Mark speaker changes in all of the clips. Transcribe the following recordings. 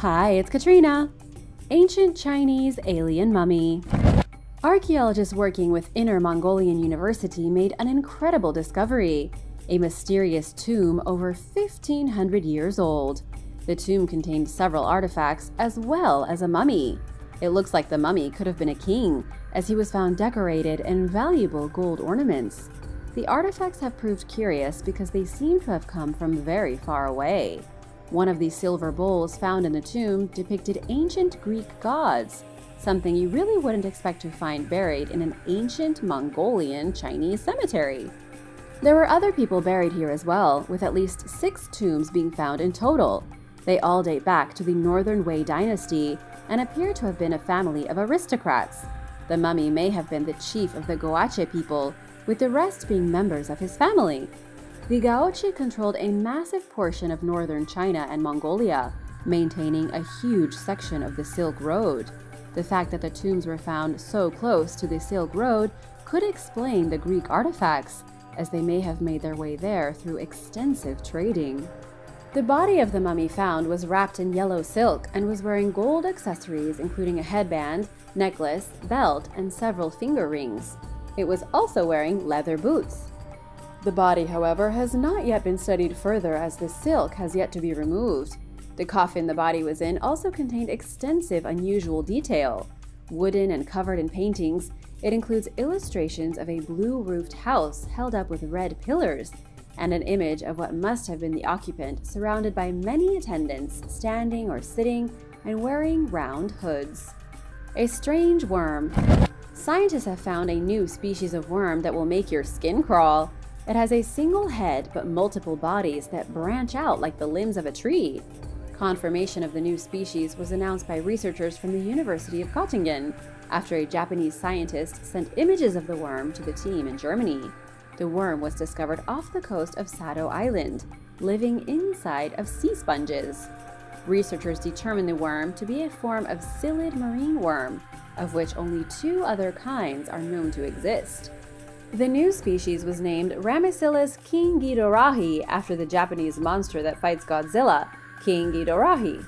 Speaker 1: Hi, it's Katrina. Ancient Chinese alien mummy. Archaeologists working with Inner Mongolian University made an incredible discovery, a mysterious tomb over 1,500 years old. The tomb contained several artifacts as well as a mummy. It looks like the mummy could have been a king, as he was found decorated in valuable gold ornaments. The artifacts have proved curious because they seem to have come from very far away. One of these silver bowls found in the tomb depicted ancient Greek gods, something you really wouldn't expect to find buried in an ancient Mongolian Chinese cemetery. There were other people buried here as well, with at least 6 tombs being found in total. They all date back to the Northern Wei dynasty and appear to have been a family of aristocrats. The mummy may have been the chief of the Goache people, with the rest being members of his family. The Gaoche controlled a massive portion of northern China and Mongolia, maintaining a huge section of the Silk Road. The fact that the tombs were found so close to the Silk Road could explain the Greek artifacts, as they may have made their way there through extensive trading. The body of the mummy found was wrapped in yellow silk and was wearing gold accessories including a headband, necklace, belt, and several finger rings. It was also wearing leather boots. The body, however, has not yet been studied further as the silk has yet to be removed. The coffin the body was in also contained extensive unusual detail. Wooden and covered in paintings, it includes illustrations of a blue-roofed house held up with red pillars, and an image of what must have been the occupant surrounded by many attendants standing or sitting and wearing round hoods. A strange worm. Scientists have found a new species of worm that will make your skin crawl. It has a single head but multiple bodies that branch out like the limbs of a tree. Confirmation of the new species was announced by researchers from the University of Göttingen after a Japanese scientist sent images of the worm to the team in Germany. The worm was discovered off the coast of Sado Island, living inside of sea sponges. Researchers determined the worm to be a form of psyllid marine worm, of which only 2 other kinds are known to exist. The new species was named Ramesillus kingidorahi after the Japanese monster that fights Godzilla, King Ghidorah.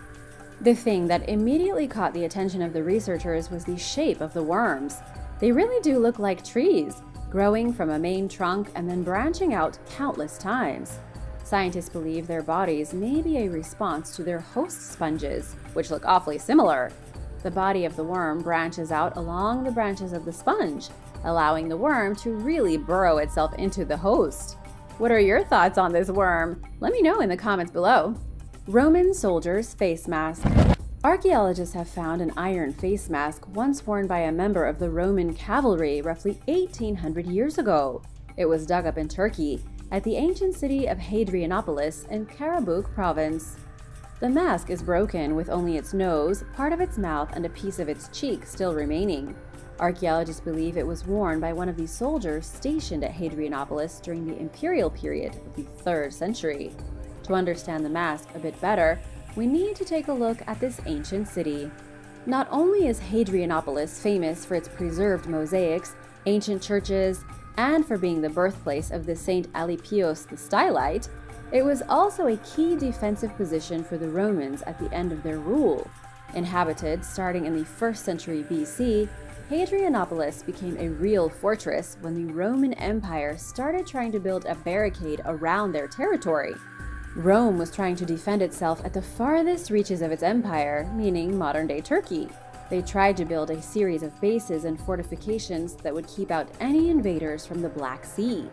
Speaker 1: The thing that immediately caught the attention of the researchers was the shape of the worms. They really do look like trees, growing from a main trunk and then branching out countless times. Scientists believe their bodies may be a response to their host sponges, which look awfully similar. The body of the worm branches out along the branches of the sponge, allowing the worm to really burrow itself into the host. What are your thoughts on this worm? Let me know in the comments below. Roman soldier's face mask. Archaeologists have found an iron face mask once worn by a member of the Roman cavalry roughly 1,800 years ago. It was dug up in Turkey, at the ancient city of Hadrianopolis in Karabukh province. The mask is broken with only its nose, part of its mouth, and a piece of its cheek still remaining. Archaeologists believe it was worn by one of the soldiers stationed at Hadrianopolis during the imperial period of the 3rd century. To understand the mask a bit better, we need to take a look at this ancient city. Not only is Hadrianopolis famous for its preserved mosaics, ancient churches, and for being the birthplace of the Saint Alypios the Stylite, it was also a key defensive position for the Romans at the end of their rule. Inhabited starting in the 1st century BC, Hadrianopolis became a real fortress when the Roman Empire started trying to build a barricade around their territory. Rome was trying to defend itself at the farthest reaches of its empire, meaning modern-day Turkey. They tried to build a series of bases and fortifications that would keep out any invaders from the Black Sea.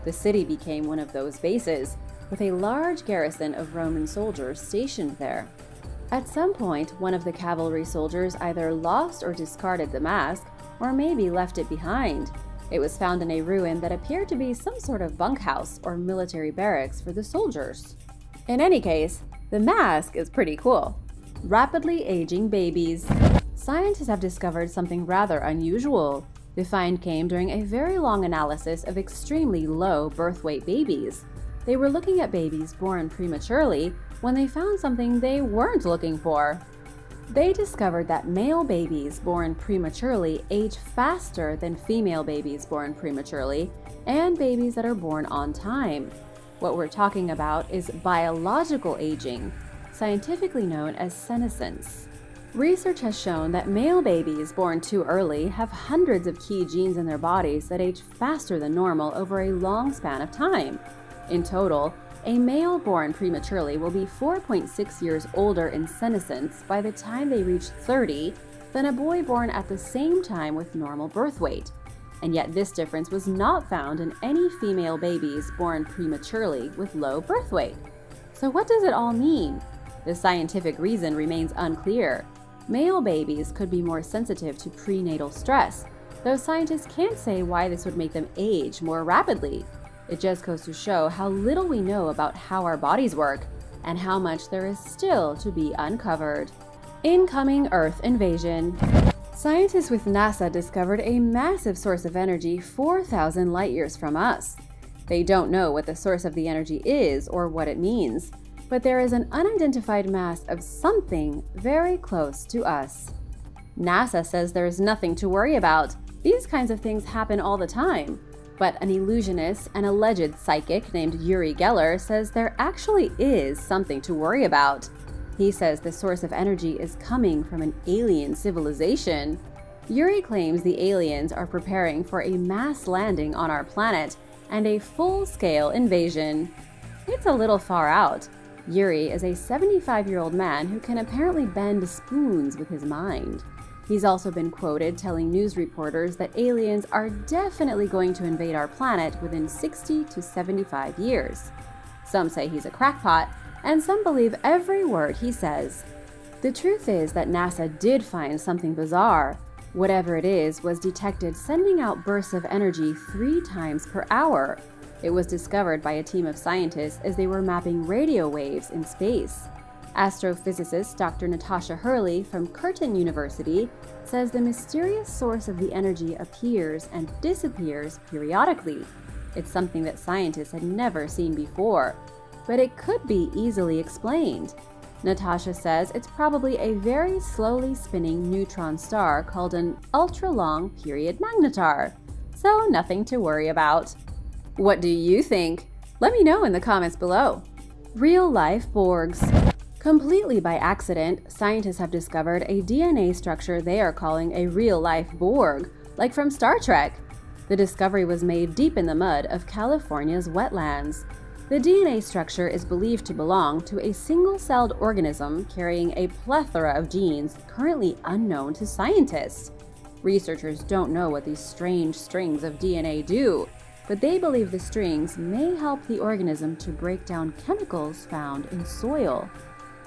Speaker 1: The city became one of those bases, with a large garrison of Roman soldiers stationed there. At some point, one of the cavalry soldiers either lost or discarded the mask, or maybe left it behind. It was found in a ruin that appeared to be some sort of bunkhouse or military barracks for the soldiers. In any case, the mask is pretty cool. Rapidly aging babies. Scientists have discovered something rather unusual. The find came during a very long analysis of extremely low birth weight babies. They were looking at babies born prematurely when they found something they weren't looking for. They discovered that male babies born prematurely age faster than female babies born prematurely and babies that are born on time. What we're talking about is biological aging. scientifically known as senescence. Research has shown that male babies born too early have hundreds of key genes in their bodies that age faster than normal over a long span of time. In total, a male born prematurely will be 4.6 years older in senescence by the time they reach 30 than a boy born at the same time with normal birth weight. And yet this difference was not found in any female babies born prematurely with low birth weight. So what does it all mean? The scientific reason remains unclear. Male babies could be more sensitive to prenatal stress, though scientists can't say why this would make them age more rapidly. It just goes to show how little we know about how our bodies work, and how much there is still to be uncovered. Incoming Earth invasion. Scientists with NASA discovered a massive source of energy 4,000 light-years from us. They don't know what the source of the energy is or what it means, but there is an unidentified mass of something very close to us. NASA says there is nothing to worry about. These kinds of things happen all the time. But an illusionist and alleged psychic named Uri Geller says there actually is something to worry about. He says the source of energy is coming from an alien civilization. Uri claims the aliens are preparing for a mass landing on our planet and a full-scale invasion. It's a little far out. Uri is a 75-year-old man who can apparently bend spoons with his mind. He's also been quoted telling news reporters that aliens are definitely going to invade our planet within 60 to 75 years. Some say he's a crackpot, and some believe every word he says. The truth is that NASA did find something bizarre. Whatever it is was detected sending out bursts of energy 3 times per hour. It was discovered by a team of scientists as they were mapping radio waves in space. Astrophysicist Dr. Natasha Hurley from Curtin University says the mysterious source of the energy appears and disappears periodically. It's something that scientists had never seen before, but it could be easily explained. Natasha says it's probably a very slowly spinning neutron star called an ultra-long period magnetar, so nothing to worry about. What do you think? Let me know in the comments below. Real-life Borgs. Completely by accident, scientists have discovered a DNA structure they are calling a real-life Borg, like from Star Trek. The discovery was made deep in the mud of California's wetlands. The DNA structure is believed to belong to a single-celled organism carrying a plethora of genes currently unknown to scientists. Researchers don't know what these strange strings of DNA do, but they believe the strings may help the organism to break down chemicals found in soil.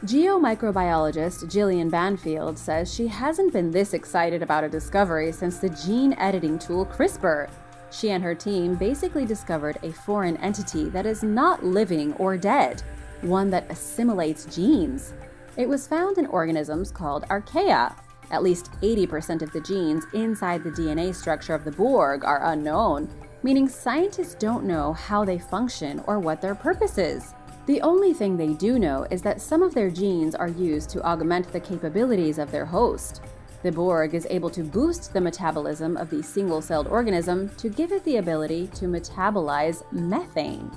Speaker 1: Geomicrobiologist Gillian Banfield says she hasn't been this excited about a discovery since the gene editing tool CRISPR. She and her team basically discovered a foreign entity that is not living or dead, one that assimilates genes. It was found in organisms called archaea. At least 80% of the genes inside the DNA structure of the Borg are unknown, meaning scientists don't know how they function or what their purpose is. The only thing they do know is that some of their genes are used to augment the capabilities of their host. The Borg is able to boost the metabolism of the single-celled organism to give it the ability to metabolize methane.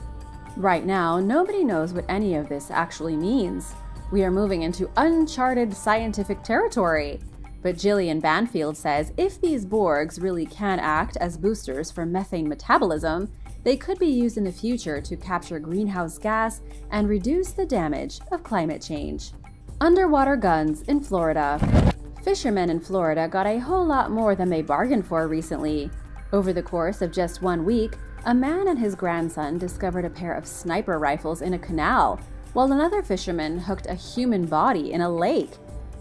Speaker 1: Right now, nobody knows what any of this actually means. We are moving into uncharted scientific territory. But Gillian Banfield says if these Borgs really can act as boosters for methane metabolism, they could be used in the future to capture greenhouse gas and reduce the damage of climate change. Underwater guns in Florida. Fishermen in Florida got a whole lot more than they bargained for recently. Over the course of just 1 week, a man and his grandson discovered a pair of sniper rifles in a canal, while another fisherman hooked a human body in a lake.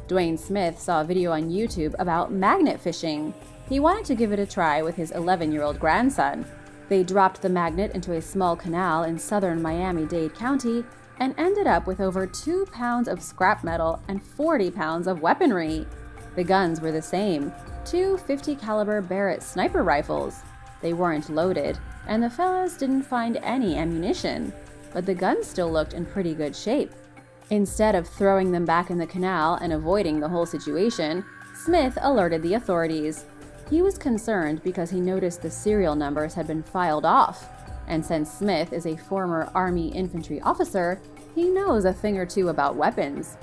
Speaker 1: Dwayne Smith saw a video on YouTube about magnet fishing. He wanted to give it a try with his 11-year-old grandson. They dropped the magnet into a small canal in southern Miami-Dade County and ended up with over 2 pounds of scrap metal and 40 pounds of weaponry. The guns were the same, 2 .50 caliber Barrett sniper rifles. They weren't loaded, and the fellas didn't find any ammunition, but the guns still looked in pretty good shape. Instead of throwing them back in the canal and avoiding the whole situation, Smith alerted the authorities. He was concerned because he noticed the serial numbers had been filed off, and since Smith is a former Army infantry officer, he knows a thing or two about weapons.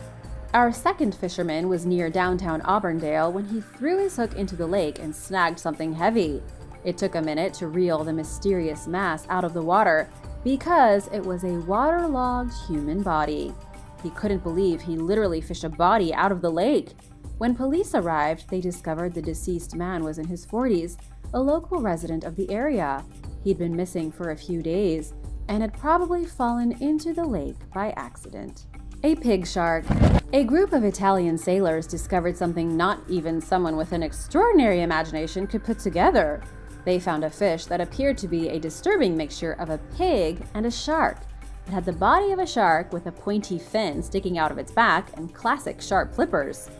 Speaker 1: Our second fisherman was near downtown Auburndale when he threw his hook into the lake and snagged something heavy. It took a minute to reel the mysterious mass out of the water because it was a waterlogged human body. He couldn't believe he literally fished a body out of the lake. When police arrived, they discovered the deceased man was in his 40s, a local resident of the area. He'd been missing for a few days and had probably fallen into the lake by accident. A pig shark. A group of Italian sailors discovered something not even someone with an extraordinary imagination could put together. They found a fish that appeared to be a disturbing mixture of a pig and a shark. It had the body of a shark with a pointy fin sticking out of its back and classic sharp flippers.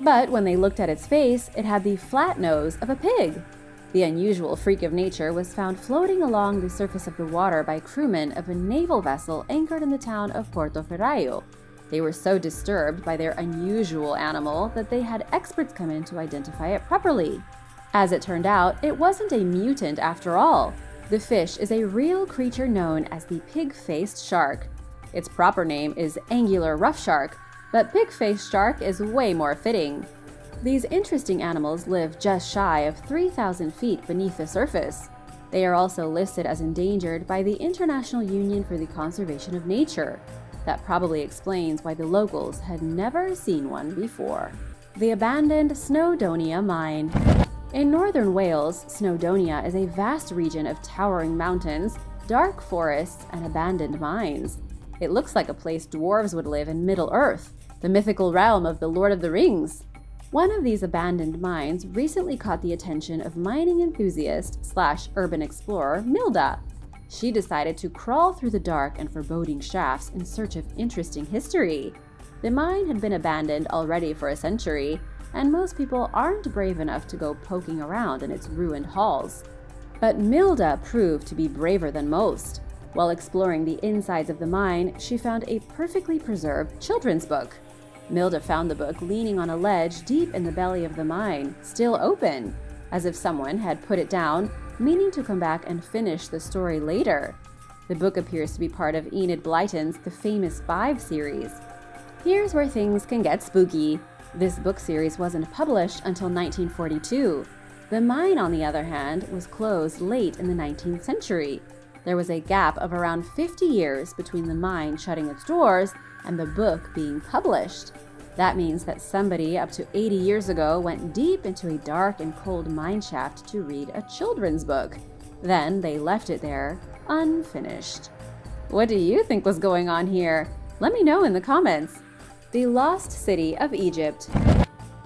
Speaker 1: But when they looked at its face, it had the flat nose of a pig. The unusual freak of nature was found floating along the surface of the water by crewmen of a naval vessel anchored in the town of Portoferraio. They were so disturbed by their unusual animal that they had experts come in to identify it properly. As it turned out, it wasn't a mutant after all. The fish is a real creature known as the pig-faced shark. Its proper name is angular rough shark, but pig-faced shark is way more fitting. These interesting animals live just shy of 3,000 feet beneath the surface. They are also listed as endangered by the International Union for the Conservation of Nature. That probably explains why the locals had never seen one before. The abandoned Snowdonia mine. In northern Wales, Snowdonia is a vast region of towering mountains, dark forests, and abandoned mines. It looks like a place dwarves would live in Middle-earth, the mythical realm of the Lord of the Rings. One of these abandoned mines recently caught the attention of mining enthusiast/urban explorer Milda. She decided to crawl through the dark and foreboding shafts in search of interesting history. The mine had been abandoned already for a century, and most people aren't brave enough to go poking around in its ruined halls. But Milda proved to be braver than most. While exploring the insides of the mine, she found a perfectly preserved children's book. Milda found the book leaning on a ledge deep in the belly of the mine, still open, as if someone had put it down, meaning to come back and finish the story later. The book appears to be part of Enid Blyton's The Famous Five series. Here's where things can get spooky. This book series wasn't published until 1942. The mine, on the other hand, was closed late in the 19th century. There was a gap of around 50 years between the mine shutting its doors and the book being published. That means that somebody up to 80 years ago went deep into a dark and cold mine shaft to read a children's book. Then they left it there, unfinished. What do you think was going on here? Let me know in the comments. The Lost City of Egypt.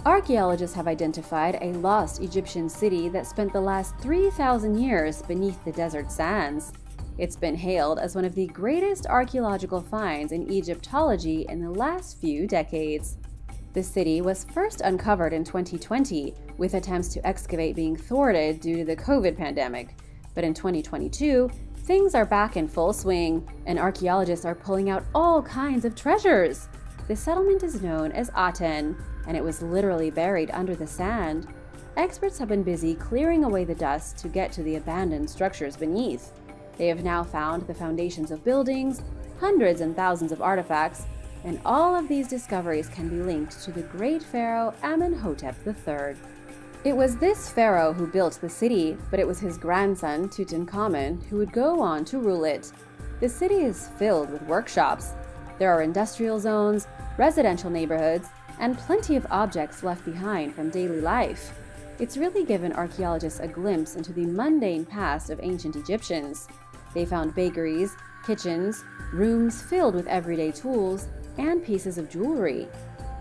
Speaker 1: Archaeologists have identified a lost Egyptian city that spent the last 3,000 years beneath the desert sands. It's been hailed as one of the greatest archaeological finds in Egyptology in the last few decades. The city was first uncovered in 2020, with attempts to excavate being thwarted due to the COVID pandemic. But in 2022, things are back in full swing, and archaeologists are pulling out all kinds of treasures. The settlement is known as Aten, and it was literally buried under the sand. Experts have been busy clearing away the dust to get to the abandoned structures beneath. They have now found the foundations of buildings, hundreds and thousands of artifacts, and all of these discoveries can be linked to the great pharaoh Amenhotep III. It was this pharaoh who built the city, but it was his grandson, Tutankhamun, who would go on to rule it. The city is filled with workshops. There are industrial zones, residential neighborhoods, and plenty of objects left behind from daily life. It's really given archaeologists a glimpse into the mundane past of ancient Egyptians. They found bakeries, kitchens, rooms filled with everyday tools, and pieces of jewelry.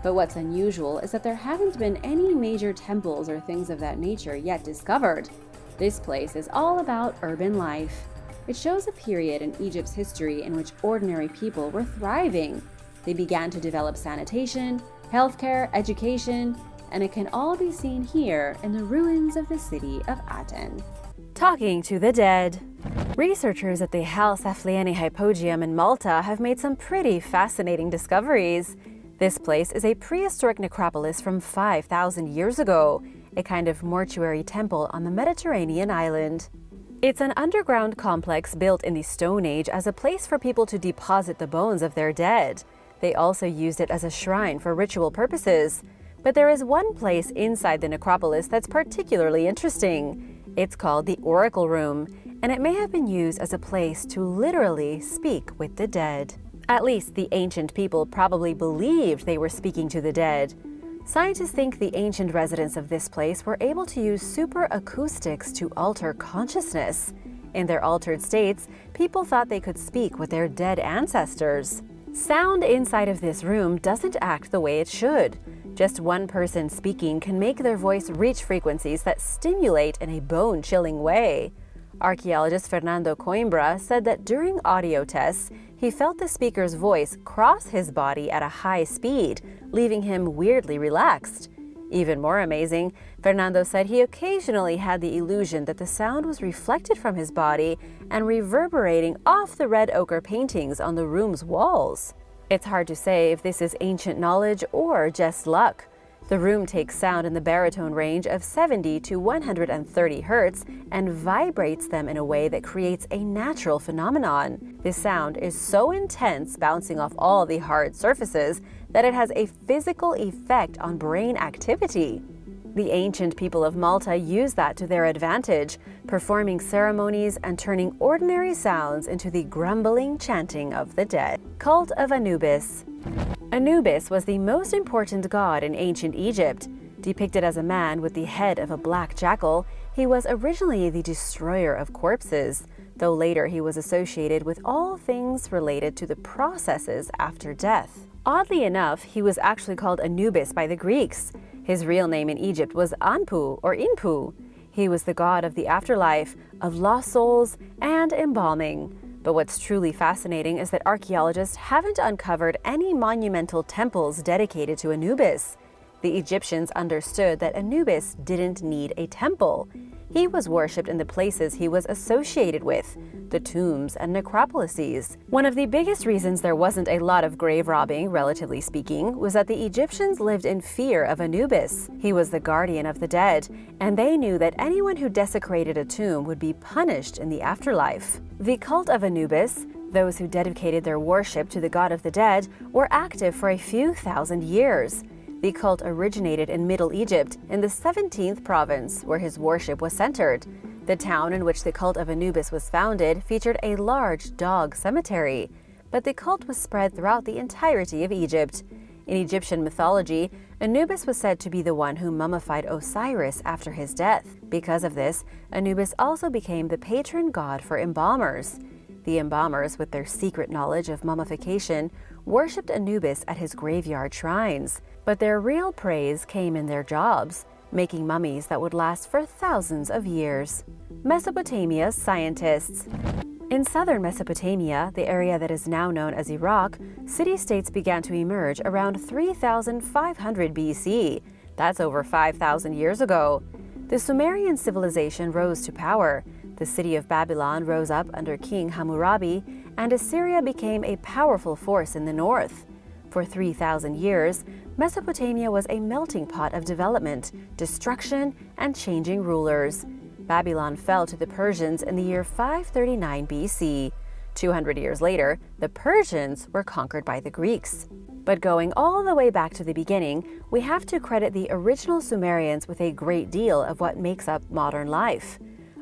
Speaker 1: But what's unusual is that there haven't been any major temples or things of that nature yet discovered. This place is all about urban life. It shows a period in Egypt's history in which ordinary people were thriving. They began to develop sanitation, healthcare, education, and it can all be seen here in the ruins of the city of Aten. Talking to the dead. Researchers at the Hal-Saflieni Hypogeum in Malta have made some pretty fascinating discoveries. This place is a prehistoric necropolis from 5,000 years ago, a kind of mortuary temple on the Mediterranean island. It's an underground complex built in the Stone Age as a place for people to deposit the bones of their dead. They also used it as a shrine for ritual purposes. But there is one place inside the necropolis that's particularly interesting. It's called the Oracle Room, and it may have been used as a place to literally speak with the dead. At least the ancient people probably believed they were speaking to the dead. Scientists think the ancient residents of this place were able to use super acoustics to alter consciousness. In their altered states, people thought they could speak with their dead ancestors. Sound inside of this room doesn't act the way it should. Just one person speaking can make their voice reach frequencies that stimulate in a bone-chilling way. Archaeologist Fernando Coimbra said that during audio tests, he felt the speaker's voice cross his body at a high speed, leaving him weirdly relaxed. Even more amazing, Fernando said he occasionally had the illusion that the sound was reflected from his body and reverberating off the red ochre paintings on the room's walls. It's hard to say if this is ancient knowledge or just luck. The room takes sound in the baritone range of 70 to 130 hertz and vibrates them in a way that creates a natural phenomenon. This sound is so intense, bouncing off all the hard surfaces, that it has a physical effect on brain activity. The ancient people of Malta used that to their advantage, performing ceremonies and turning ordinary sounds into the grumbling chanting of the dead. Cult of Anubis. Anubis was the most important god in ancient Egypt. Depicted as a man with the head of a black jackal, he was originally the destroyer of corpses, though later he was associated with all things related to the processes after death. Oddly enough, he was actually called Anubis by the Greeks. His real name in Egypt was Anpu or Inpu. He was the god of the afterlife, of lost souls, and embalming. But what's truly fascinating is that archaeologists haven't uncovered any monumental temples dedicated to Anubis. The Egyptians understood that Anubis didn't need a temple. He was worshipped in the places he was associated with, the tombs and necropolises. One of the biggest reasons there wasn't a lot of grave robbing, relatively speaking, was that the Egyptians lived in fear of Anubis. He was the guardian of the dead, and they knew that anyone who desecrated a tomb would be punished in the afterlife. The cult of Anubis, those who dedicated their worship to the god of the dead, were active for a few thousand years. The cult originated in Middle Egypt, in the 17th province, where his worship was centered. The town in which the cult of Anubis was founded featured a large dog cemetery, but the cult was spread throughout the entirety of Egypt. In Egyptian mythology, Anubis was said to be the one who mummified Osiris after his death. Because of this, Anubis also became the patron god for embalmers. The embalmers, with their secret knowledge of mummification, worshipped Anubis at his graveyard shrines. But their real praise came in their jobs, making mummies that would last for thousands of years. Mesopotamia Scientists. In southern Mesopotamia, the area that is now known as Iraq, city-states began to emerge around 3,500 BC. That's over 5,000 years ago. The Sumerian civilization rose to power. The city of Babylon rose up under King Hammurabi, and Assyria became a powerful force in the north. For 3,000 years, Mesopotamia was a melting pot of development, destruction, and changing rulers. Babylon fell to the Persians in the year 539 BC. 200 years later, the Persians were conquered by the Greeks. But going all the way back to the beginning, we have to credit the original Sumerians with a great deal of what makes up modern life.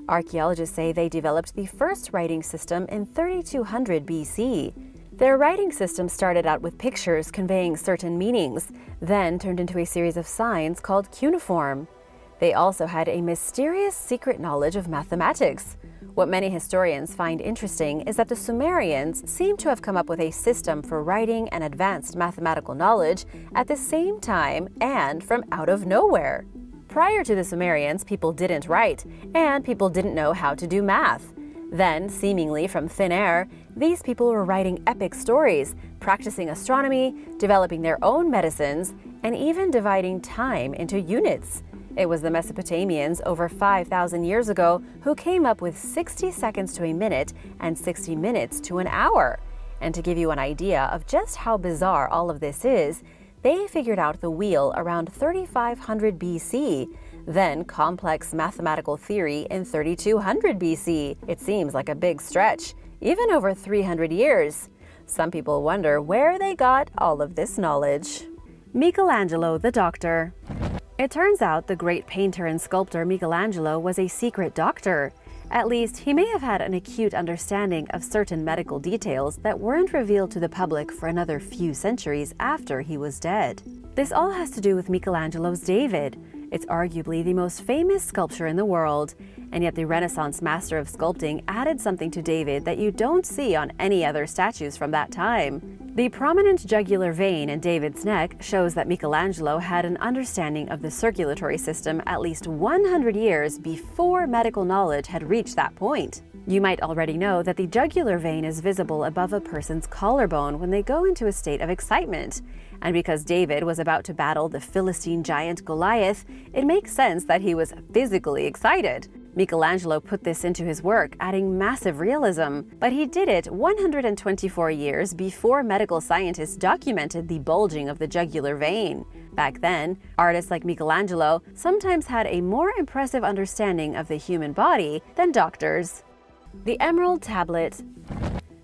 Speaker 1: Archaeologists say they developed the first writing system in 3200 BC. Their writing system started out with pictures conveying certain meanings, then turned into a series of signs called cuneiform. They also had a mysterious secret knowledge of mathematics. What many historians find interesting is that the Sumerians seem to have come up with a system for writing and advanced mathematical knowledge at the same time and from out of nowhere. Prior to the Sumerians, people didn't write, and people didn't know how to do math. Then, seemingly from thin air, these people were writing epic stories, practicing astronomy, developing their own medicines, and even dividing time into units. It was the Mesopotamians over 5,000 years ago who came up with 60 seconds to a minute and 60 minutes to an hour. And to give you an idea of just how bizarre all of this is, they figured out the wheel around 3500 BC. then complex mathematical theory in 3200 BC. It seems like a big stretch, even over 300 years. Some people wonder where they got all of this knowledge. Michelangelo the Doctor. It turns out the great painter and sculptor Michelangelo was a secret doctor. At least, he may have had an acute understanding of certain medical details that weren't revealed to the public for another few centuries after he was dead. This all has to do with Michelangelo's David. It's arguably the most famous sculpture in the world, and yet the Renaissance master of sculpting added something to David that you don't see on any other statues from that time. The prominent jugular vein in David's neck shows that Michelangelo had an understanding of the circulatory system at least 100 years before medical knowledge had reached that point. You might already know that the jugular vein is visible above a person's collarbone when they go into a state of excitement. And because David was about to battle the Philistine giant Goliath, it makes sense that he was physically excited. Michelangelo put this into his work, adding massive realism, but he did it 124 years before medical scientists documented the bulging of the jugular vein. Back then, artists like Michelangelo sometimes had a more impressive understanding of the human body than doctors. The Emerald Tablet.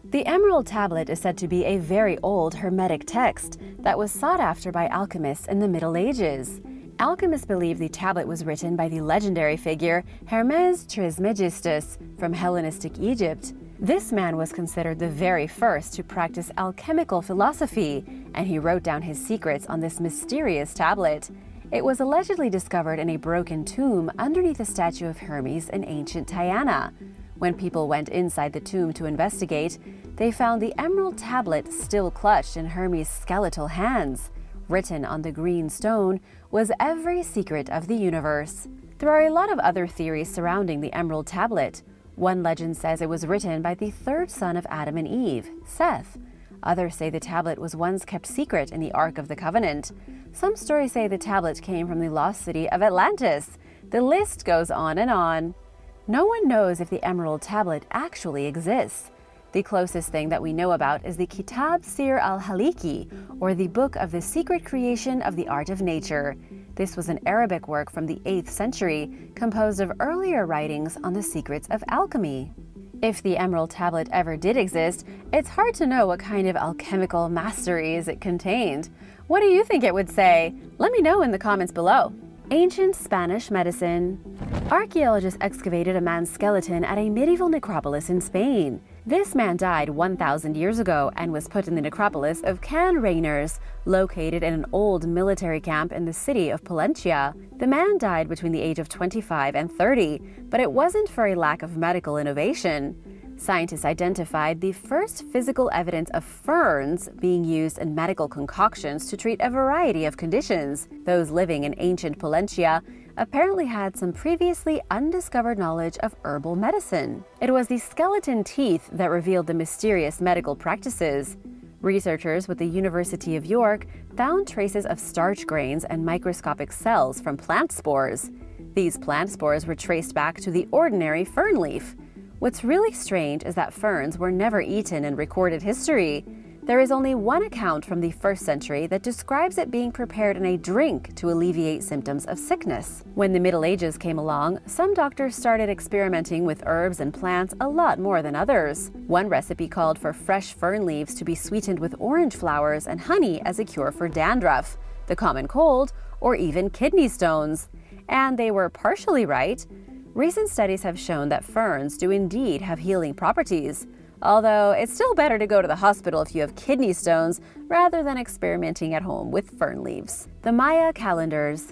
Speaker 1: The Emerald Tablet is said to be a very old Hermetic text that was sought after by alchemists in the Middle Ages. Alchemists believe the tablet was written by the legendary figure Hermes Trismegistus from Hellenistic Egypt. This man was considered the very first to practice alchemical philosophy, and he wrote down his secrets on this mysterious tablet. It was allegedly discovered in a broken tomb underneath a statue of Hermes in ancient Tyana. When people went inside the tomb to investigate, they found the emerald tablet still clutched in Hermes' skeletal hands. Written on the green stone was every secret of the universe. There are a lot of other theories surrounding the Emerald Tablet. One legend says it was written by the third son of Adam and Eve, Seth. Others say the tablet was once kept secret in the Ark of the Covenant. Some stories say the tablet came from the lost city of Atlantis. The list goes on and on. No one knows if the Emerald Tablet actually exists. The closest thing that we know about is the Kitab Sir al-Haliki, or the Book of the Secret Creation of the Art of Nature. This was an Arabic work from the 8th century, composed of earlier writings on the secrets of alchemy. If the Emerald Tablet ever did exist, it's hard to know what kind of alchemical masteries it contained. What do you think it would say? Let me know in the comments below. Ancient Spanish medicine. Archaeologists excavated a man's skeleton at a medieval necropolis in Spain. This man died 1,000 years ago and was put in the necropolis of Can Rainers, located in an old military camp in the city of Palencia. The man died between the age of 25 and 30, but it wasn't for a lack of medical innovation. Scientists identified the first physical evidence of ferns being used in medical concoctions to treat a variety of conditions. Those living in ancient Palencia apparently had some previously undiscovered knowledge of herbal medicine. It was the skeleton teeth that revealed the mysterious medical practices. Researchers with the University of York found traces of starch grains and microscopic cells from plant spores. These plant spores were traced back to the ordinary fern leaf. What's really strange is that ferns were never eaten in recorded history. There is only one account from the 1st century that describes it being prepared in a drink to alleviate symptoms of sickness. When the Middle Ages came along, some doctors started experimenting with herbs and plants a lot more than others. One recipe called for fresh fern leaves to be sweetened with orange flowers and honey as a cure for dandruff, the common cold, or even kidney stones. And they were partially right. Recent studies have shown that ferns do indeed have healing properties, although it's still better to go to the hospital if you have kidney stones rather than experimenting at home with fern leaves. The Maya calendars.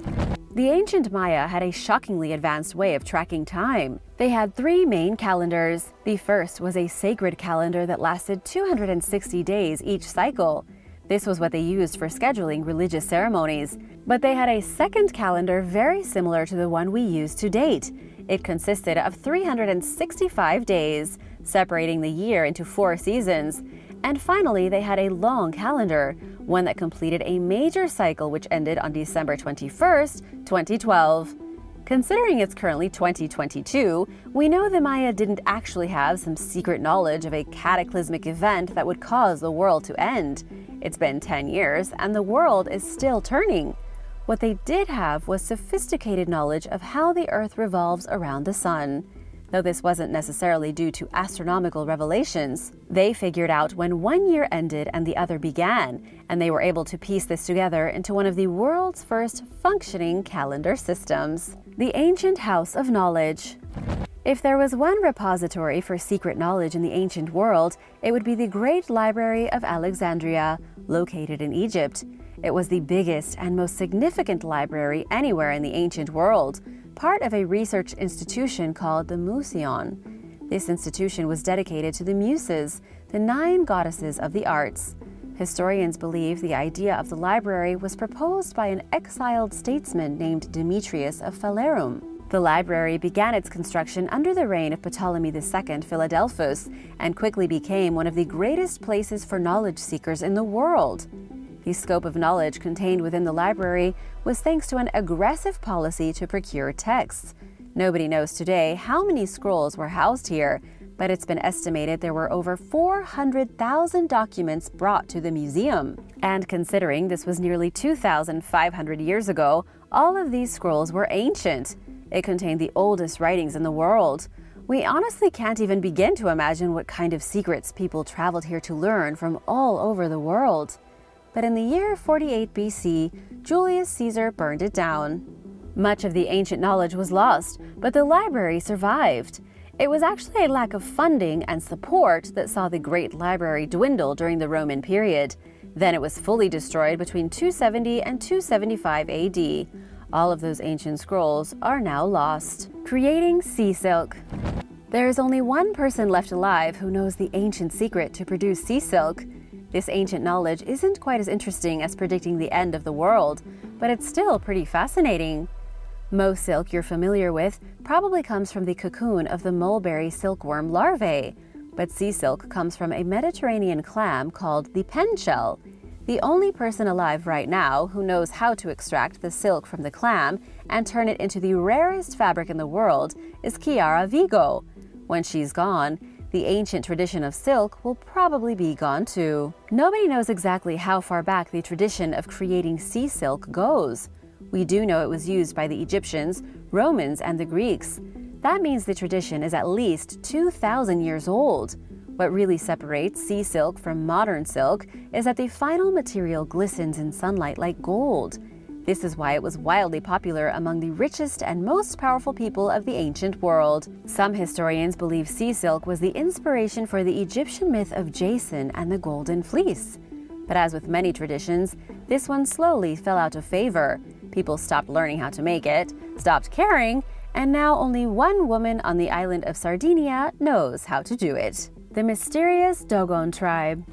Speaker 1: The ancient Maya had a shockingly advanced way of tracking time. They had 3 main calendars. The first was a sacred calendar that lasted 260 days each cycle. This was what they used for scheduling religious ceremonies. But they had a second calendar very similar to the one we use to date. It consisted of 365 days, separating the year into 4 seasons. And finally, they had a long calendar, one that completed a major cycle which ended on December 21st, 2012. Considering it's currently 2022, we know the Maya didn't actually have some secret knowledge of a cataclysmic event that would cause the world to end. It's been 10 years, and the world is still turning. What they did have was sophisticated knowledge of how the Earth revolves around the Sun. Though this wasn't necessarily due to astronomical revelations, they figured out when one year ended and the other began, and they were able to piece this together into one of the world's first functioning calendar systems. The Ancient House of Knowledge. If there was one repository for secret knowledge in the ancient world, it would be the Great Library of Alexandria, located in Egypt. It was the biggest and most significant library anywhere in the ancient world, part of a research institution called the Museion. This institution was dedicated to the Muses, the 9 goddesses of the arts. Historians believe the idea of the library was proposed by an exiled statesman named Demetrius of Phalerum. The library began its construction under the reign of Ptolemy II Philadelphus and quickly became one of the greatest places for knowledge seekers in the world. The scope of knowledge contained within the library was thanks to an aggressive policy to procure texts. Nobody knows today how many scrolls were housed here, but it's been estimated there were over 400,000 documents brought to the museum. And considering this was nearly 2,500 years ago, all of these scrolls were ancient. It contained the oldest writings in the world. We honestly can't even begin to imagine what kind of secrets people traveled here to learn from all over the world. But in the year 48 BC, Julius Caesar burned it down. Much of the ancient knowledge was lost, but the library survived. It was actually a lack of funding and support that saw the Great Library dwindle during the Roman period. Then it was fully destroyed between 270 and 275 AD. All of those ancient scrolls are now lost. Creating sea silk. There is only one person left alive who knows the ancient secret to produce sea silk. This ancient knowledge isn't quite as interesting as predicting the end of the world, but it's still pretty fascinating. Most silk you're familiar with probably comes from the cocoon of the mulberry silkworm larvae, but sea silk comes from a Mediterranean clam called the pen shell. The only person alive right now who knows how to extract the silk from the clam and turn it into the rarest fabric in the world is Chiara Vigo. When she's gone, the ancient tradition of silk will probably be gone too. Nobody knows exactly how far back the tradition of creating sea silk goes. We do know it was used by the Egyptians, Romans, and the Greeks. That means the tradition is at least 2,000 years old. What really separates sea silk from modern silk is that the final material glistens in sunlight like gold. This is why it was wildly popular among the richest and most powerful people of the ancient world. Some historians believe sea silk was the inspiration for the Egyptian myth of Jason and the Golden Fleece. But as with many traditions, this one slowly fell out of favor. People stopped learning how to make it, stopped caring, and now only one woman on the island of Sardinia knows how to do it. The mysterious Dogon Tribe.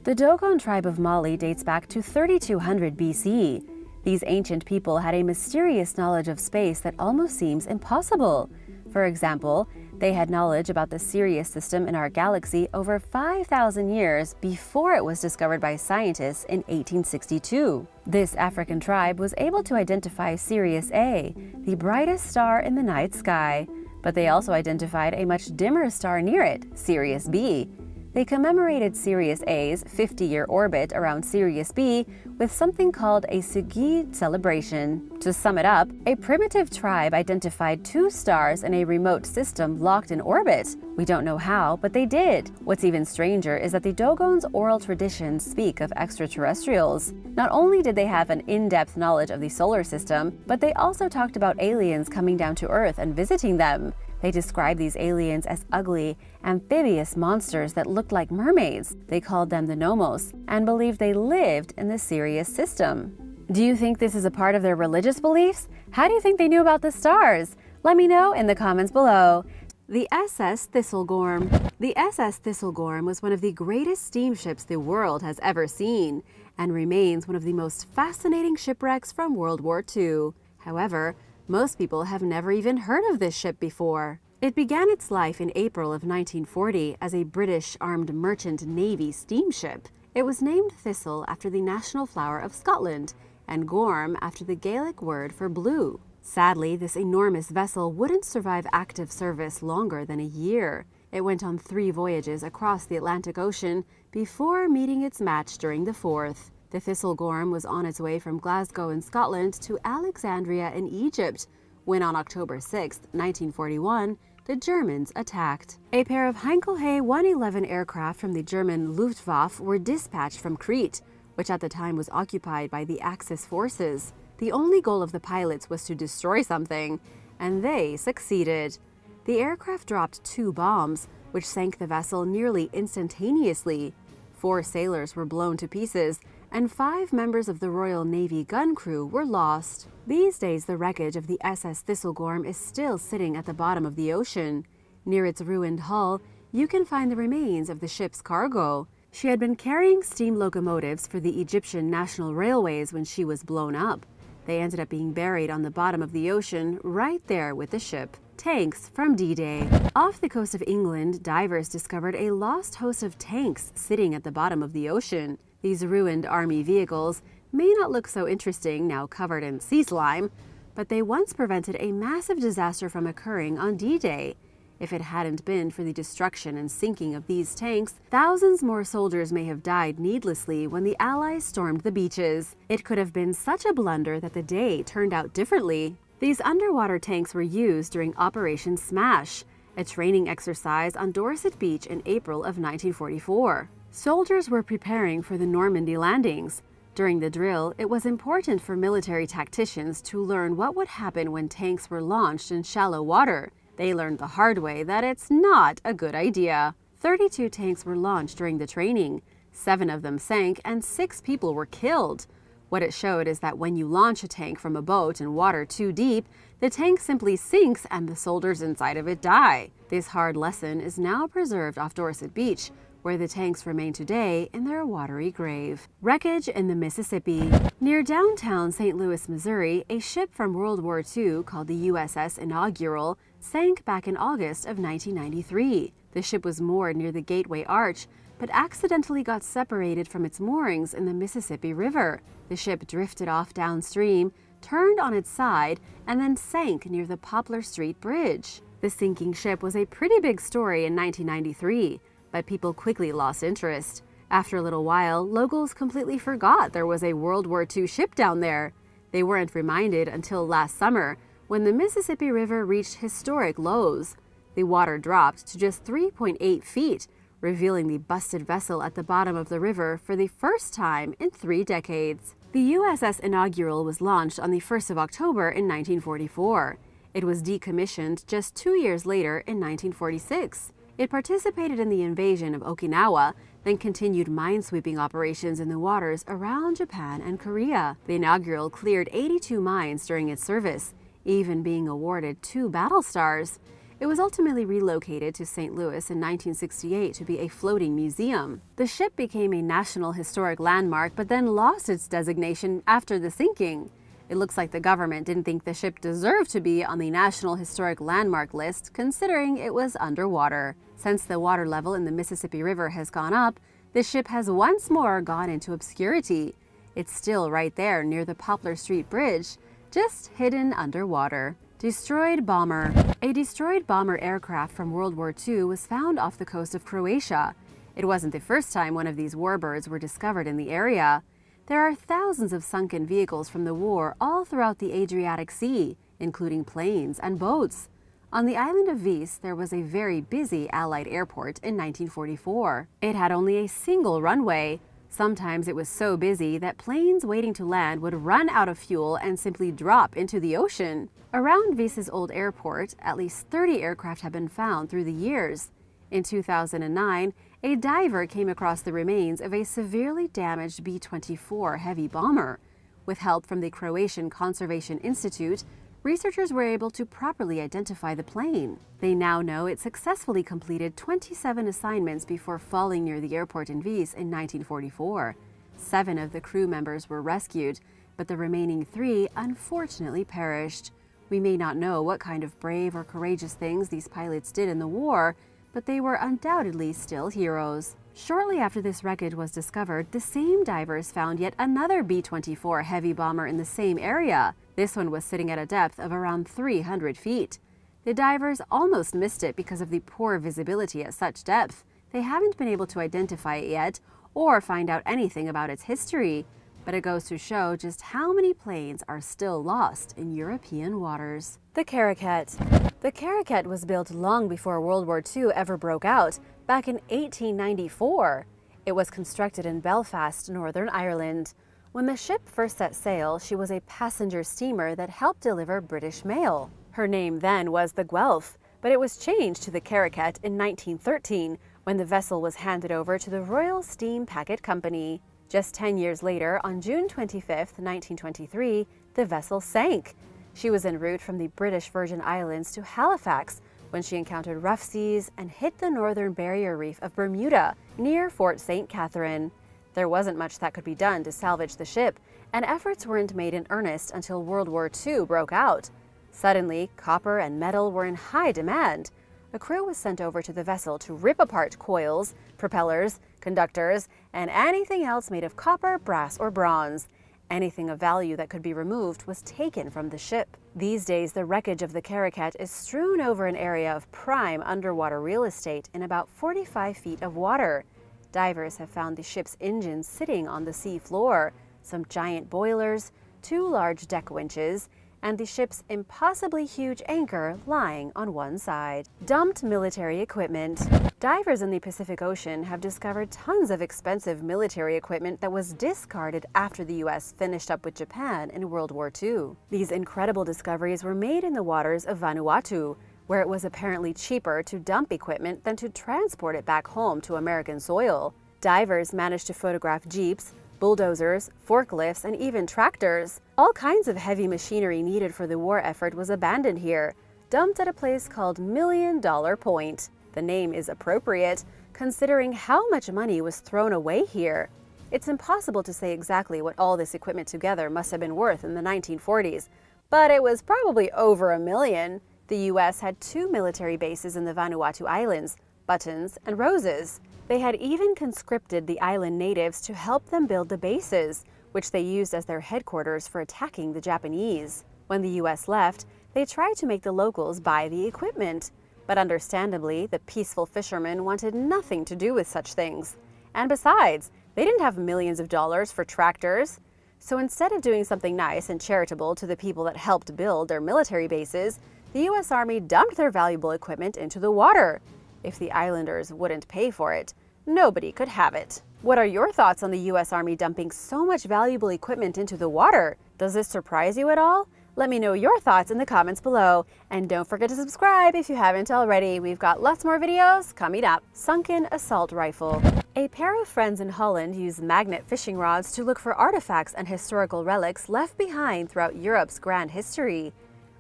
Speaker 1: The Dogon Tribe of Mali dates back to 3200 BC. These ancient people had a mysterious knowledge of space that almost seems impossible. For example, they had knowledge about the Sirius system in our galaxy over 5,000 years before it was discovered by scientists in 1862. This African tribe was able to identify Sirius A, the brightest star in the night sky, but they also identified a much dimmer star near it, Sirius B. They commemorated Sirius A's 50-year orbit around Sirius B with something called a Sugi celebration. To sum it up, a primitive tribe identified 2 stars in a remote system locked in orbit. We don't know how, but they did. What's even stranger is that the Dogon's oral traditions speak of extraterrestrials. Not only did they have an in-depth knowledge of the solar system, but they also talked about aliens coming down to Earth and visiting them. They described these aliens as ugly, amphibious monsters that looked like mermaids. They called them the Nomos and believed they lived in the Sirius system. Do you think this is a part of their religious beliefs? How do you think they knew about the stars? Let me know in the comments below. The SS Thistlegorm. The SS Thistlegorm was one of the greatest steamships the world has ever seen and remains one of the most fascinating shipwrecks from World War II. However, most people have never even heard of this ship before. It began its life in April of 1940 as a British armed merchant navy steamship. It was named Thistle after the national flower of Scotland and Gorm after the Gaelic word for blue. Sadly, this enormous vessel wouldn't survive active service longer than a year. It went on 3 voyages across the Atlantic Ocean before meeting its match during the 4th. The Thistlegorm was on its way from Glasgow in Scotland to Alexandria in Egypt when on October 6, 1941, the Germans attacked. A pair of Heinkel 111 aircraft from the German Luftwaffe were dispatched from Crete, which at the time was occupied by the Axis forces. The only goal of the pilots was to destroy something, and they succeeded. The aircraft dropped 2 bombs, which sank the vessel nearly instantaneously. 4 sailors were blown to pieces, and 5 members of the Royal Navy gun crew were lost. These days, the wreckage of the SS Thistlegorm is still sitting at the bottom of the ocean. Near its ruined hull, you can find the remains of the ship's cargo. She had been carrying steam locomotives for the Egyptian National Railways when she was blown up. They ended up being buried on the bottom of the ocean, right there with the ship. Tanks from D-Day. Off the coast of England, divers discovered a lost host of tanks sitting at the bottom of the ocean. These ruined army vehicles may not look so interesting now covered in sea slime, but they once prevented a massive disaster from occurring on D-Day. If it hadn't been for the destruction and sinking of these tanks, thousands more soldiers may have died needlessly when the Allies stormed the beaches. It could have been such a blunder that the day turned out differently. These underwater tanks were used during Operation Smash, a training exercise on Dorset Beach in April of 1944. Soldiers were preparing for the Normandy landings. During the drill, it was important for military tacticians to learn what would happen when tanks were launched in shallow water. They learned the hard way that it's not a good idea. 32 tanks were launched during the training. 7 of them sank and 6 people were killed. What it showed is that when you launch a tank from a boat in water too deep, the tank simply sinks and the soldiers inside of it die. This hard lesson is now preserved off Dorset Beach, where the tanks remain today in their watery grave. Wreckage in the Mississippi. Near downtown St. Louis, Missouri, a ship from World War II called the USS Inaugural sank back in August of 1993. The ship was moored near the Gateway Arch, but accidentally got separated from its moorings in the Mississippi River. The ship drifted off downstream, turned on its side, and then sank near the Poplar Street Bridge. The sinking ship was a pretty big story in 1993, but people quickly lost interest. After a little while, locals completely forgot there was a World War II ship down there. They weren't reminded until last summer, when the Mississippi River reached historic lows. The water dropped to just 3.8 feet, revealing the busted vessel at the bottom of the river for the first time in 3 decades. The USS Inaugural was launched on the 1st of October in 1944. It was decommissioned just 2 years later in 1946. It participated in the invasion of Okinawa, then continued minesweeping operations in the waters around Japan and Korea. The Inaugural cleared 82 mines during its service, even being awarded 2 battle stars. It was ultimately relocated to St. Louis in 1968 to be a floating museum. The ship became a National Historic Landmark, but then lost its designation after the sinking. It looks like the government didn't think the ship deserved to be on the National Historic Landmark list, considering it was underwater. Since the water level in the Mississippi River has gone up, the ship has once more gone into obscurity. It's still right there near the Poplar Street Bridge, just hidden underwater. Destroyed bomber. A destroyed bomber aircraft from World War II was found off the coast of Croatia. It wasn't the first time one of these warbirds were discovered in the area. There are thousands of sunken vehicles from the war all throughout the Adriatic Sea, including planes and boats. On the island of Vis, there was a very busy Allied airport in 1944. It had only a single runway. Sometimes it was so busy that planes waiting to land would run out of fuel and simply drop into the ocean. Around Vis's old airport, at least 30 aircraft have been found through the years. In 2009, a diver came across the remains of a severely damaged B-24 heavy bomber. With help from the Croatian Conservation Institute, researchers were able to properly identify the plane. They now know it successfully completed 27 assignments before falling near the airport in Vis in 1944. 7 of the crew members were rescued, but the remaining 3 unfortunately perished. We may not know what kind of brave or courageous things these pilots did in the war, but they were undoubtedly still heroes. Shortly after this wreckage was discovered, the same divers found yet another B-24 heavy bomber in the same area. This one was sitting at a depth of around 300 feet. The divers almost missed it because of the poor visibility at such depth. They haven't been able to identify it yet or find out anything about its history, But it goes to show just how many planes are still lost in European waters. The Karacat. The Karacat was built long before World War II ever broke out, back in 1894. It was constructed in Belfast, Northern Ireland. When the ship first set sail, she was a passenger steamer that helped deliver British mail. Her name then was the Guelph, but it was changed to the Karacat in 1913 when the vessel was handed over to the Royal Steam Packet Company. Just 10 years later, on June 25, 1923, the vessel sank. She was en route from the British Virgin Islands to Halifax when she encountered rough seas and hit the northern barrier reef of Bermuda near Fort St. Catherine. There wasn't much that could be done to salvage the ship, and efforts weren't made in earnest until World War II broke out. Suddenly, copper and metal were in high demand. A crew was sent over to the vessel to rip apart coils, propellers, conductors, and anything else made of copper, brass, or bronze. Anything of value that could be removed was taken from the ship. These days, the wreckage of the Karacat is strewn over an area of prime underwater real estate in about 45 feet of water. Divers have found the ship's engines sitting on the sea floor, some giant boilers, 2 large deck winches, and the ship's impossibly huge anchor lying on one side. Dumped military equipment. Divers in the Pacific Ocean have discovered tons of expensive military equipment that was discarded after the U.S. finished up with Japan in World War II. These incredible discoveries were made in the waters of Vanuatu, where it was apparently cheaper to dump equipment than to transport it back home to American soil. Divers managed to photograph jeeps, bulldozers, forklifts, and even tractors. All kinds of heavy machinery needed for the war effort was abandoned here, dumped at a place called $1 Million Point. The name is appropriate, considering how much money was thrown away here. It's impossible to say exactly what all this equipment together must have been worth in the 1940s, but it was probably over $1 million. The U.S. had 2 military bases in the Vanuatu Islands, Buttons and Roses. They had even conscripted the island natives to help them build the bases, which they used as their headquarters for attacking the Japanese. When the U.S. left, they tried to make the locals buy the equipment. But understandably, the peaceful fishermen wanted nothing to do with such things. And besides, they didn't have millions of dollars for tractors. So instead of doing something nice and charitable to the people that helped build their military bases, the U.S. Army dumped their valuable equipment into the water. If the islanders wouldn't pay for it, nobody could have it. What are your thoughts on the U.S. Army dumping so much valuable equipment into the water? Does this surprise you at all? Let me know your thoughts in the comments below. And don't forget to subscribe if you haven't already. We've got lots more videos coming up. Sunken assault rifle. A pair of friends in Holland used magnet fishing rods to look for artifacts and historical relics left behind throughout Europe's grand history.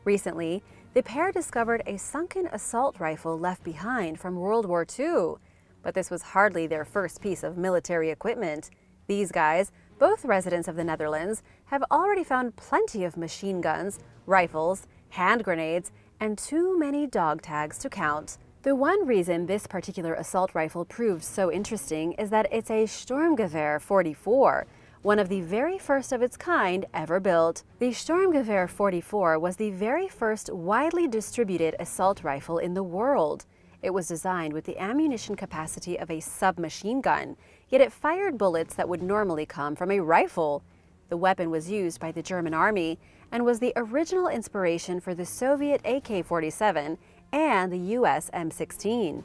Speaker 1: Recently, the pair discovered a sunken assault rifle left behind from World War II. But this was hardly their first piece of military equipment. These guys, both residents of the Netherlands, have already found plenty of machine guns, rifles, hand grenades, and too many dog tags to count. The one reason this particular assault rifle proved so interesting is that it's a Sturmgewehr 44, one of the very first of its kind ever built. The Sturmgewehr 44 was the very first widely distributed assault rifle in the world. It was designed with the ammunition capacity of a submachine gun, yet it fired bullets that would normally come from a rifle. The weapon was used by the German army and was the original inspiration for the Soviet AK-47 and the US M16.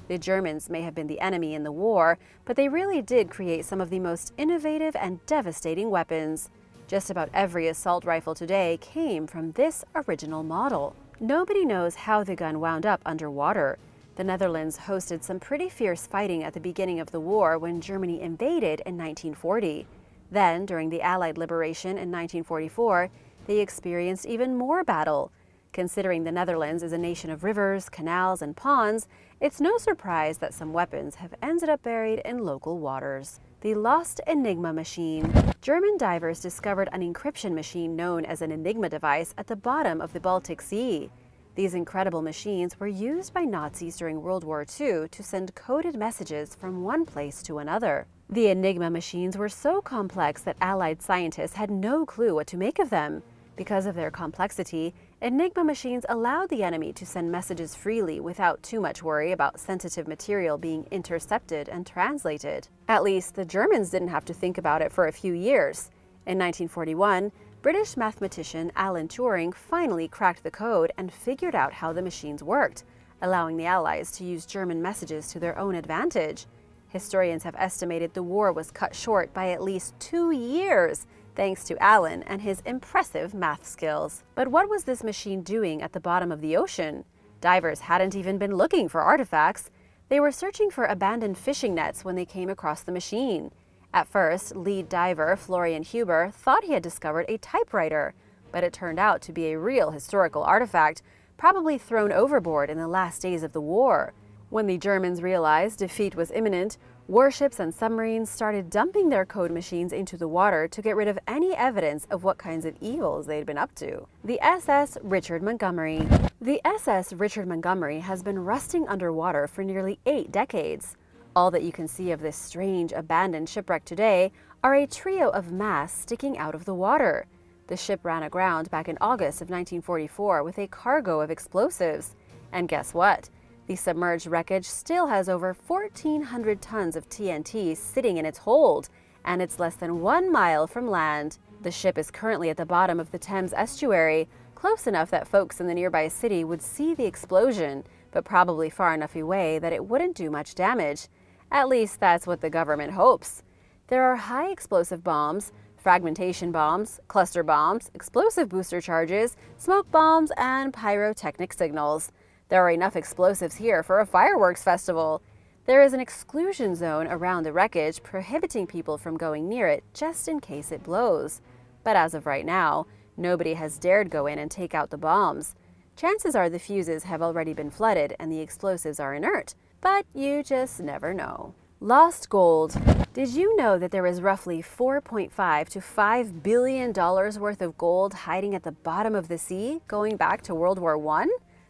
Speaker 1: The Germans may have been the enemy in the war, but they really did create some of the most innovative and devastating weapons. Just about every assault rifle today came from this original model. Nobody knows how the gun wound up underwater. The Netherlands hosted some pretty fierce fighting at the beginning of the war when Germany invaded in 1940. Then, during the Allied liberation in 1944, they experienced even more battle. Considering the Netherlands is a nation of rivers, canals, and ponds, it's no surprise that some weapons have ended up buried in local waters. The lost Enigma machine. German divers discovered an encryption machine known as an Enigma device at the bottom of the Baltic Sea. These incredible machines were used by Nazis during World War II to send coded messages from one place to another. The Enigma machines were so complex that Allied scientists had no clue what to make of them. Because of their complexity, Enigma machines allowed the enemy to send messages freely without too much worry about sensitive material being intercepted and translated. At least, the Germans didn't have to think about it for a few years. In 1941, British mathematician Alan Turing finally cracked the code and figured out how the machines worked, allowing the Allies to use German messages to their own advantage. Historians have estimated the war was cut short by at least 2 years, thanks to Alan and his impressive math skills. But what was this machine doing at the bottom of the ocean? Divers hadn't even been looking for artifacts. They were searching for abandoned fishing nets when they came across the machine. At first, lead diver Florian Huber thought he had discovered a typewriter, but it turned out to be a real historical artifact, probably thrown overboard in the last days of the war. When the Germans realized defeat was imminent, warships and submarines started dumping their code machines into the water to get rid of any evidence of what kinds of evils they'd been up to. The SS Richard Montgomery. The SS Richard Montgomery has been rusting underwater for nearly 8 decades. All that you can see of this strange, abandoned shipwreck today are a trio of masts sticking out of the water. The ship ran aground back in August of 1944 with a cargo of explosives. And guess what? The submerged wreckage still has over 1,400 tons of TNT sitting in its hold, and it's less than 1 mile from land. The ship is currently at the bottom of the Thames estuary, close enough that folks in the nearby city would see the explosion, but probably far enough away that it wouldn't do much damage. At least that's what the government hopes. There are high explosive bombs, fragmentation bombs, cluster bombs, explosive booster charges, smoke bombs, and pyrotechnic signals. There are enough explosives here for a fireworks festival. There is an exclusion zone around the wreckage prohibiting people from going near it just in case it blows. But as of right now, nobody has dared go in and take out the bombs. Chances are the fuses have already been flooded and the explosives are inert, but you just never know. Lost gold. Did you know that there is roughly $4.5 to $5 billion worth of gold hiding at the bottom of the sea going back to World War I?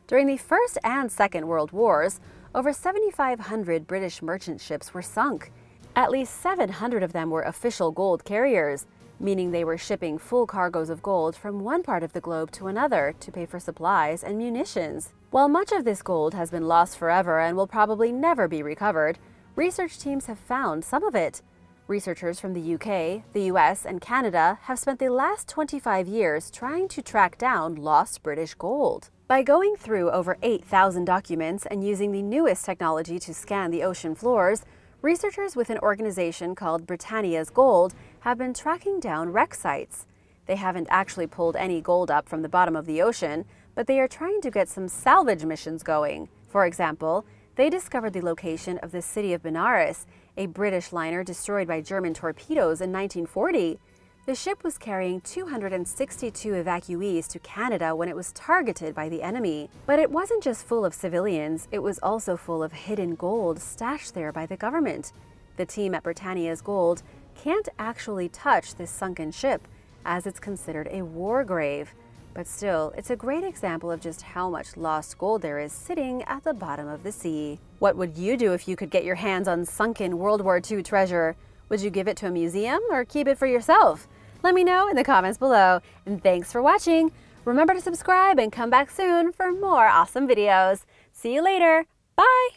Speaker 1: During the First and Second World Wars, over 7,500 British merchant ships were sunk. At least 700 of them were official gold carriers, meaning they were shipping full cargoes of gold from one part of the globe to another to pay for supplies and munitions. While much of this gold has been lost forever and will probably never be recovered, research teams have found some of it. Researchers from the UK, the US, and Canada have spent the last 25 years trying to track down lost British gold. By going through over 8,000 documents and using the newest technology to scan the ocean floors, researchers with an organization called Britannia's Gold have been tracking down wreck sites. They haven't actually pulled any gold up from the bottom of the ocean, but they are trying to get some salvage missions going. For example, they discovered the location of the city of Benares, a British liner destroyed by German torpedoes in 1940. The ship was carrying 262 evacuees to Canada when it was targeted by the enemy. But it wasn't just full of civilians, it was also full of hidden gold stashed there by the government. The team at Britannia's Gold can't actually touch this sunken ship, as it's considered a war grave. But still, it's a great example of just how much lost gold there is sitting at the bottom of the sea. What would you do if you could get your hands on sunken World War II treasure? Would you give it to a museum or keep it for yourself? Let me know in the comments below. And thanks for watching. Remember to subscribe and come back soon for more awesome videos. See you later. Bye!